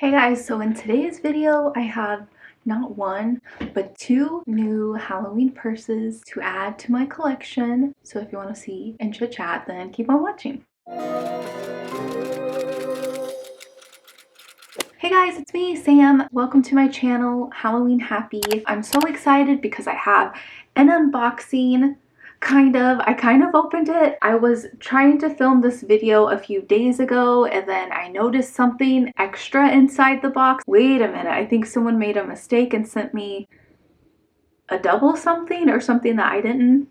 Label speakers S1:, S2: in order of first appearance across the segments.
S1: Hey guys, so in today's video I have not one but two new Halloween purses to add to my collection. So if you want to see and chit chat, then keep on watching. Hey guys, it's me, Sam. Welcome to my channel, Halloween Happy. I'm so excited because I have an unboxing. I kind of opened it. I was trying to film this video a few days ago and then I noticed something extra inside the box. Wait a minute, I think someone made a mistake and sent me a double something or something that I didn't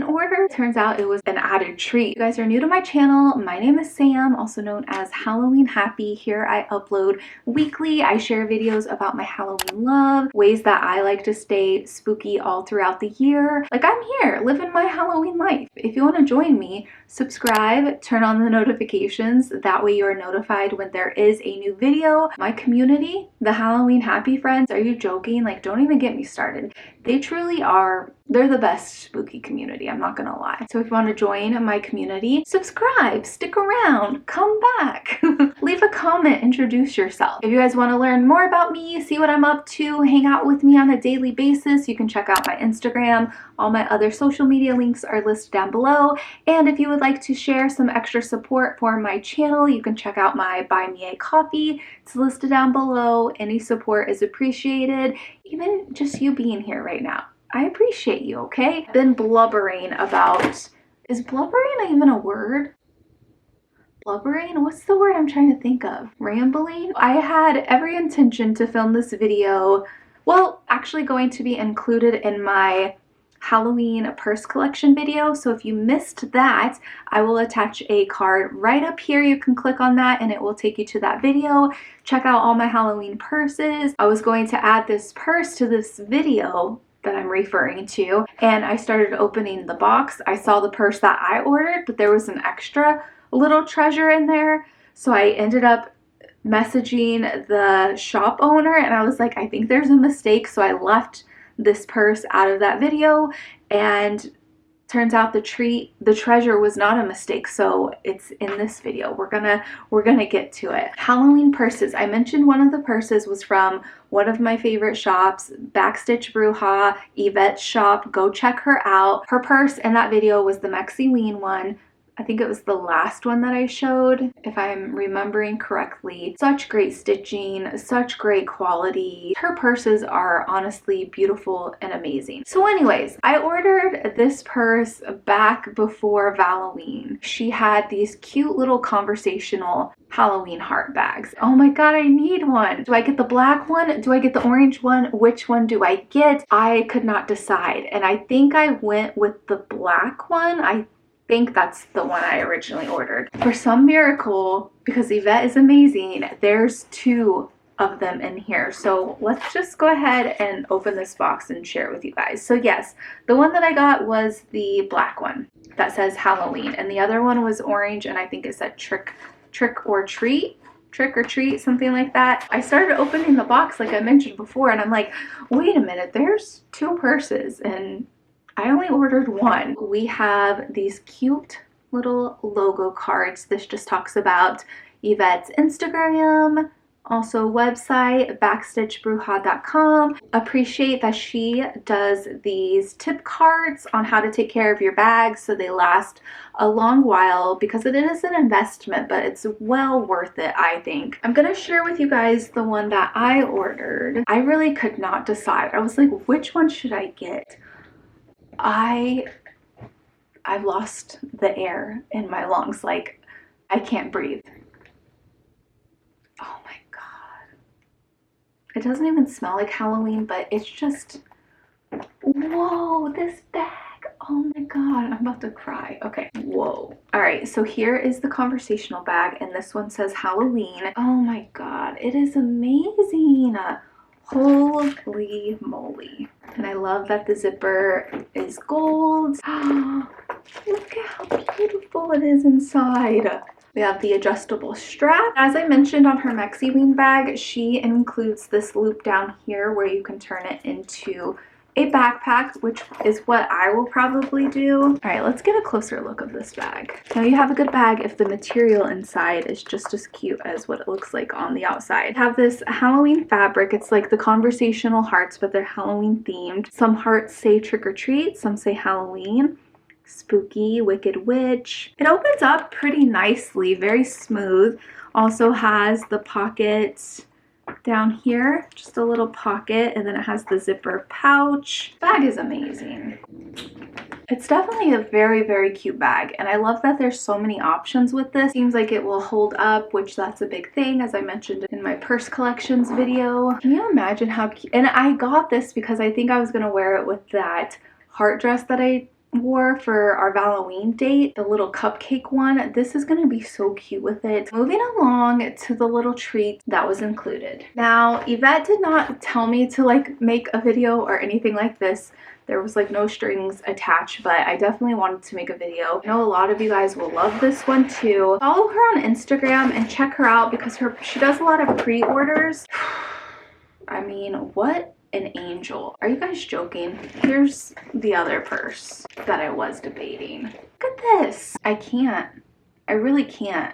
S1: order. Turns out it was an added treat. If you guys are new to my channel, my name is Sam, also known as Halloween Happy. Here I upload weekly. I share videos about my Halloween love, ways that I like to stay spooky all throughout the year. Like, I'm here living my Halloween life. If you want to join me, subscribe, turn on the notifications. That way you are notified when there is a new video. My community, the Halloween Happy friends, are you joking? Like, don't even get me started. They truly are, they're the best spooky community, I'm not gonna lie. So if you want to join my community, subscribe, stick around, come back, leave a comment, introduce yourself. If you guys want to learn more about me, see what I'm up to, hang out with me on a daily basis, you can check out my Instagram. All my other social media links are listed down below. And if you would like to share some extra support for my channel, you can check out my Buy Me a Coffee. It's listed down below. Any support is appreciated. Even just you being here right now, I appreciate you, okay? I've been blubbering about, is blubbering even a word? Blubbering? What's the word I'm trying to think of? Rambling? I had every intention to film this video, well, actually going to be included in my Halloween purse collection video. So if you missed that, I will attach a card right up here. You can click on that and it will take you to that video. Check out all my Halloween purses. I was going to add this purse to this video that I'm referring to, and I started opening the box. I saw the purse that I ordered, but there was an extra little treasure in there. So I ended up messaging the shop owner and I was like, I think there's a mistake. So I left this purse out of that video, and turns out the treasure was not a mistake, so it's in this video. We're gonna get to it. Halloween purses. I mentioned one of the purses was from one of my favorite shops, Backstitch Bruja, Yvette's shop. Go check her out. Her purse in that video was the Mexi-ween one. I think it was the last one that I showed, if I'm remembering correctly. Such great stitching, such great quality. Her purses are honestly beautiful and amazing. So anyways, I ordered this purse back before Halloween. She had these cute little conversational Halloween heart bags. Oh my god, I need one. Do I get the black one? Do I get the orange one? Which one do I get? I could not decide, and I think I went with the black one. I think that's the one I originally ordered. For some miracle, because Yvette is amazing, there's two of them in here. So let's just go ahead and open this box and share it with you guys. So yes, the one that I got was the black one that says Halloween, and the other one was orange, and I think it said trick or treat, something like that. I started opening the box like I mentioned before, and I'm like, wait a minute, there's two purses and I only ordered one. We have these cute little logo cards. This just talks about Yvette's Instagram, also website, backstitchbruja.com. Appreciate that she does these tip cards on how to take care of your bags so they last a long while, because it is an investment, but it's well worth it, I think. I'm gonna share with you guys the one that I ordered. I really could not decide. I was like, which one should I get? I've lost the air in my lungs. Like, I can't breathe. Oh my god. It doesn't even smell like Halloween, but it's just, whoa, this bag. Oh my god, I'm about to cry. Okay, whoa. All right, so here is the conversational bag, and this one says Halloween. Oh my god, it is amazing. Holy moly. And I love that the zipper is gold. Look at how beautiful it is inside. We have the adjustable strap. As I mentioned on her Mexi-ween bag, she includes this loop down here where you can turn it into a backpack, which is what I will probably do. All right, let's get a closer look of this bag. Now you have a good bag if the material inside is just as cute as what it looks like on the outside. I have this Halloween fabric. It's like the conversational hearts, but they're Halloween themed. Some hearts say trick or treat, some say Halloween. Spooky, Wicked Witch. It opens up pretty nicely, very smooth. Also has the pockets down here, just a little pocket, and then it has the zipper pouch. Bag is amazing. It's definitely a very, very cute bag, and I love that there's so many options with this. Seems like it will hold up, which that's a big thing, as I mentioned in my purse collections video. Can you imagine how cute? And I got this because I think I was gonna wear it with that heart dress that I wore for our Halloween date, the little cupcake one. This is going to be so cute with it. Moving along to the little treat that was included. Now, Yvette did not tell me to like make a video or anything like this. There was like no strings attached, but I definitely wanted to make a video. I know a lot of you guys will love this one too. Follow her on Instagram and check her out because she does a lot of pre-orders. I mean, what an angel. Are you guys joking? Here's the other purse that I was debating. Look at this. I can't. I really can't.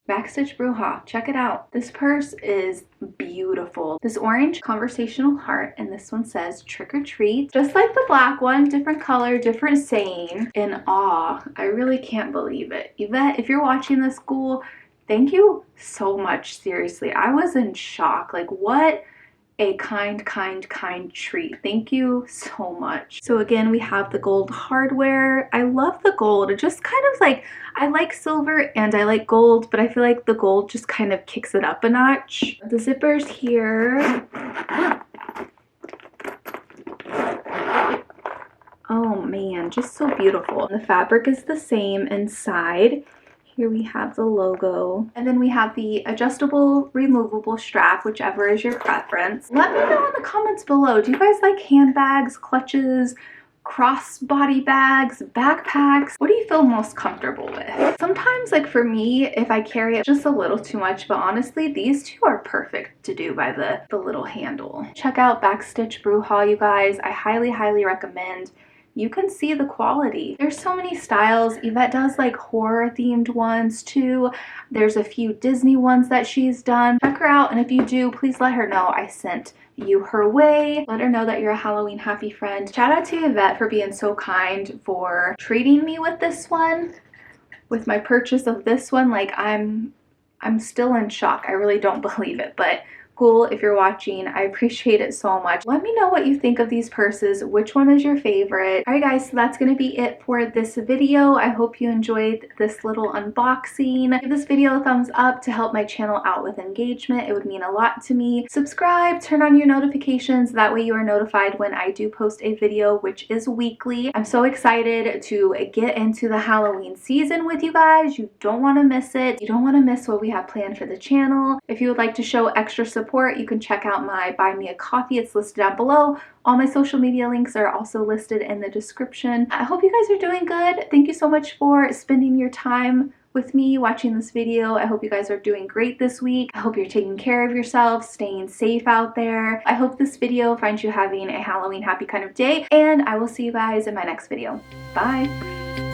S1: Backstitch Bruja. Check it out. This purse is beautiful. This orange conversational heart, and this one says trick or treat. Just like the black one, different color, different saying. In awe. I really can't believe it. Yvette, if you're watching this, school, thank you so much. Seriously, I was in shock. Like, what a kind treat. Thank you so much. So again, we have the gold hardware. I love the gold. It just kind of like, I like silver and I like gold, but I feel like the gold just kind of kicks it up a notch. The zippers here. Oh man, just so beautiful. The fabric is the same inside. Here we have the logo, and then we have the adjustable removable strap, whichever is your preference. Let me know in the comments below, do you guys like handbags, clutches, crossbody bags, backpacks? What do you feel most comfortable with? Sometimes, like for me, if I carry it just a little too much, but honestly, these two are perfect to do by the little handle. Check out Backstitch Bruja, you guys. I highly recommend. You can see the quality. There's so many styles. Yvette does like horror themed ones too. There's a few Disney ones that she's done. Check her out, and if you do, please let her know I sent you her way. Let her know that you're a Halloween happy friend. Shout out to Yvette for being so kind, for treating me with this one, with my purchase of this one. Like, I'm still in shock. I really don't believe it, but cool. If you're watching, I appreciate it so much. Let me know what you think of these purses. Which one is your favorite? All right guys, so that's gonna be it for this video. I hope you enjoyed this little unboxing. Give this video a thumbs up to help my channel out with engagement. It would mean a lot to me. Subscribe, turn on your notifications. That way you are notified when I do post a video, which is weekly. I'm so excited to get into the Halloween season with you guys. You don't want to miss it. You don't want to miss what we have planned for the channel. If you would like to show extra support, you can check out my Buy Me a Coffee. It's listed down below. All my social media links are also listed in the description. I hope you guys are doing good. Thank you so much for spending your time with me watching this video. I hope you guys are doing great this week. I hope you're taking care of yourselves, staying safe out there. I hope this video finds you having a Halloween happy kind of day, and I will see you guys in my next video. Bye!